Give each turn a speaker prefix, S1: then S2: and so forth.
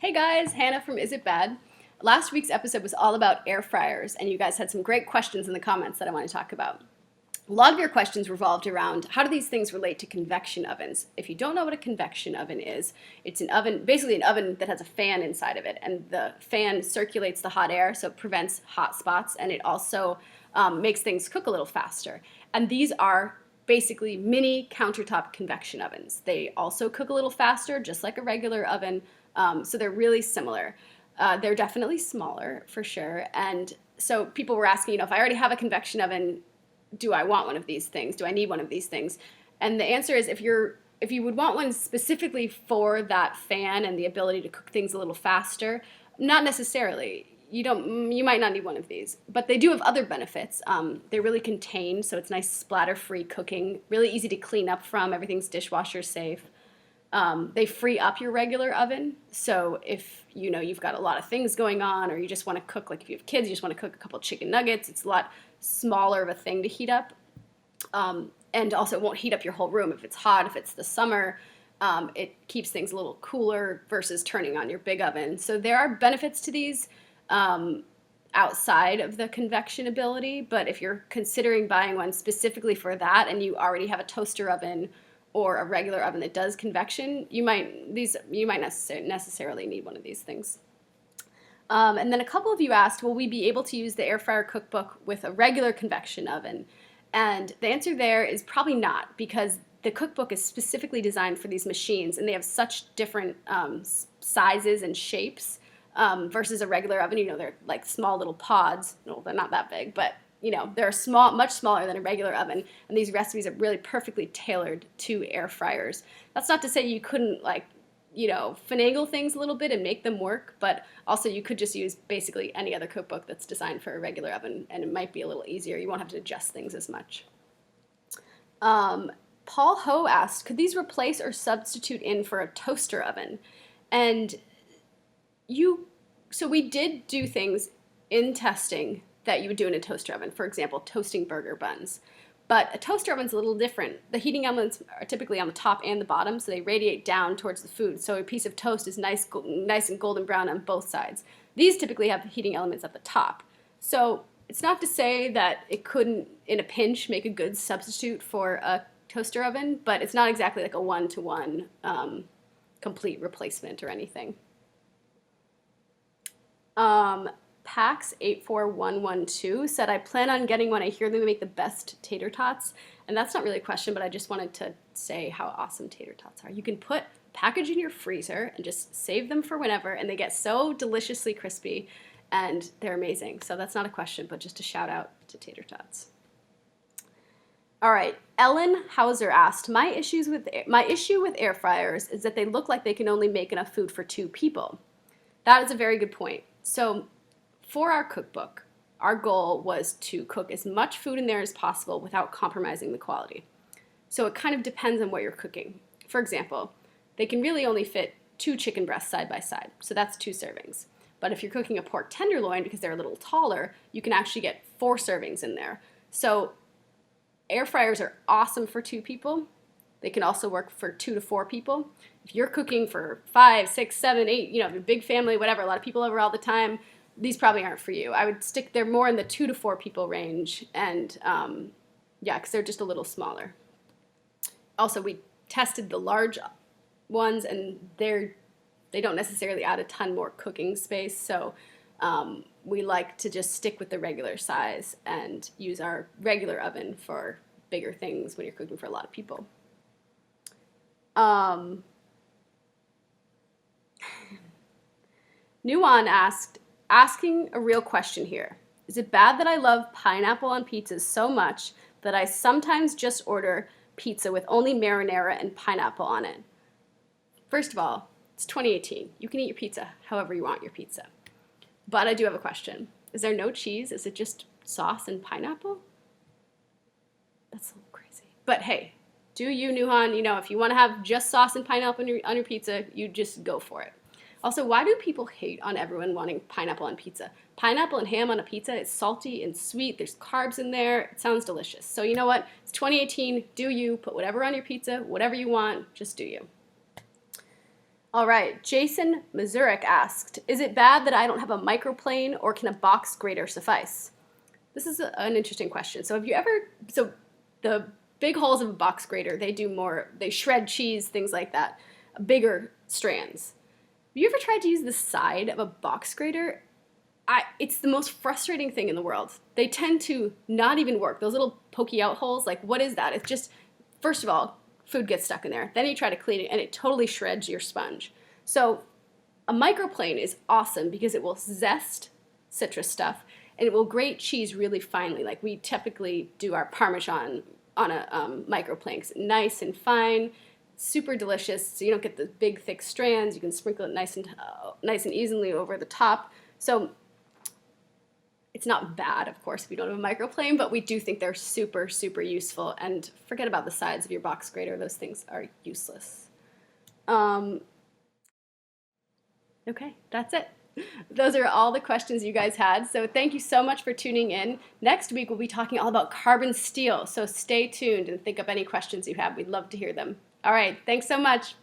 S1: Hey guys, Hannah from Is It Bad? Last week's episode was all about air fryers, and you guys had some great questions in the comments that I want to talk about. A lot of your questions revolved around how do these things relate to convection ovens? If you don't know what a convection oven is, it's an oven, basically an oven that has a fan inside of it, and the fan circulates the hot air, so it prevents hot spots, and it also makes things cook a little faster. And these are basically mini countertop convection ovens. They also cook a little faster, just like a regular oven, so they're really similar. They're definitely smaller for sure. And so people were asking, if I already have a convection oven, do I want one of these things? Do I need one of these things? And the answer is if you would want one specifically for that fan and the ability to cook things a little faster, not necessarily. You might not need one of these, but they do have other benefits. They're really contained, so it's nice splatter-free cooking, really easy to clean up from. Everything's dishwasher safe. They free up your regular oven, so if you've got a lot of things going on, or you just want to cook, like if you have kids, you just want to cook a couple chicken nuggets, it's a lot smaller of a thing to heat up. And also it won't heat up your whole room if it's hot, if it's the summer. It keeps things a little cooler versus turning on your big oven. So there are benefits to these outside of the convection ability, but if you're considering buying one specifically for that and you already have a toaster oven or a regular oven that does convection, you might necessarily need one of these things. And then a couple of you asked, will we be able to use the Air Fryer Cookbook with a regular convection oven? And the answer there is probably not, because the cookbook is specifically designed for these machines, and they have such different sizes and shapes versus a regular oven. They're like small little pods. No, they're not that big, but they're much smaller than a regular oven, and these recipes are really perfectly tailored to air fryers. That's not to say you couldn't finagle things a little bit and make them work, but also you could just use basically any other cookbook that's designed for a regular oven, and it might be a little easier. You won't have to adjust things as much. Paul Ho asked, could these replace or substitute in for a toaster oven? And so we did do things in testing that you would do in a toaster oven. For example, toasting burger buns. But a toaster oven's a little different. The heating elements are typically on the top and the bottom, so they radiate down towards the food. So a piece of toast is nice and golden brown on both sides. These typically have heating elements at the top. So it's not to say that it couldn't, in a pinch, make a good substitute for a toaster oven, but it's not exactly like a one-to-one complete replacement or anything. Pax84112 said, I plan on getting one. I hear them make the best tater tots. And that's not really a question, but I just wanted to say how awesome tater tots are. You can put package in your freezer and just save them for whenever, and they get so deliciously crispy, and they're amazing. So that's not a question, but just a shout out to tater tots. All right, Ellen Hauser asked, my issue with air fryers is that they look like they can only make enough food for 2 people. That is a very good point. So for our cookbook, our goal was to cook as much food in there as possible without compromising the quality. So it kind of depends on what you're cooking. For example, they can really only fit 2 chicken breasts side by side, so that's 2 servings. But if you're cooking a pork tenderloin, because they're a little taller, you can actually get 4 servings in there. So air fryers are awesome for 2 people. They can also work for 2 to 4 people. If you're cooking for 5, 6, 7, 8, a big family, whatever, a lot of people over all the time, these probably aren't for you. I would stick, they're more in the 2 to 4 people range, and because they're just a little smaller. Also, we tested the large ones, and they don't necessarily add a ton more cooking space, so we like to just stick with the regular size and use our regular oven for bigger things when you're cooking for a lot of people. Nuan asked, asking a real question here. Is it bad that I love pineapple on pizzas so much that I sometimes just order pizza with only marinara and pineapple on it? First of all, it's 2018. You can eat your pizza however you want your pizza. But I do have a question. Is there no cheese? Is it just sauce and pineapple? That's a little crazy. But hey, do you, Nuhan? If you want to have just sauce and pineapple on your pizza, you just go for it. Also, why do people hate on everyone wanting pineapple on pizza? Pineapple and ham on a pizza, it's salty and sweet. There's carbs in there. It sounds delicious. So you know what? It's 2018. Do you. Put whatever on your pizza, whatever you want. Just do you. All right, Jason Mazurek asked, is it bad that I don't have a microplane or can a box grater suffice? This is an interesting question. So the big holes of a box grater, they shred cheese, things like that, bigger strands. Have you ever tried to use the side of a box grater? It's the most frustrating thing in the world. They tend to not even work. Those little pokey out holes, like what is that? It's just, first of all, food gets stuck in there. Then you try to clean it and it totally shreds your sponge. So a microplane is awesome because it will zest citrus stuff and it will grate cheese really finely. Like we typically do our Parmesan on a microplane. It's nice and fine, super delicious. So you don't get the big thick strands. You can sprinkle it nice and easily over the top. So it's not bad, of course, if you don't have a microplane, but we do think they're super, super useful. And forget about the sides of your box grater. Those things are useless. Okay, that's it. Those are all the questions you guys had. So thank you so much for tuning in. Next week, we'll be talking all about carbon steel. So stay tuned and think up any questions you have. We'd love to hear them. All right, thanks so much.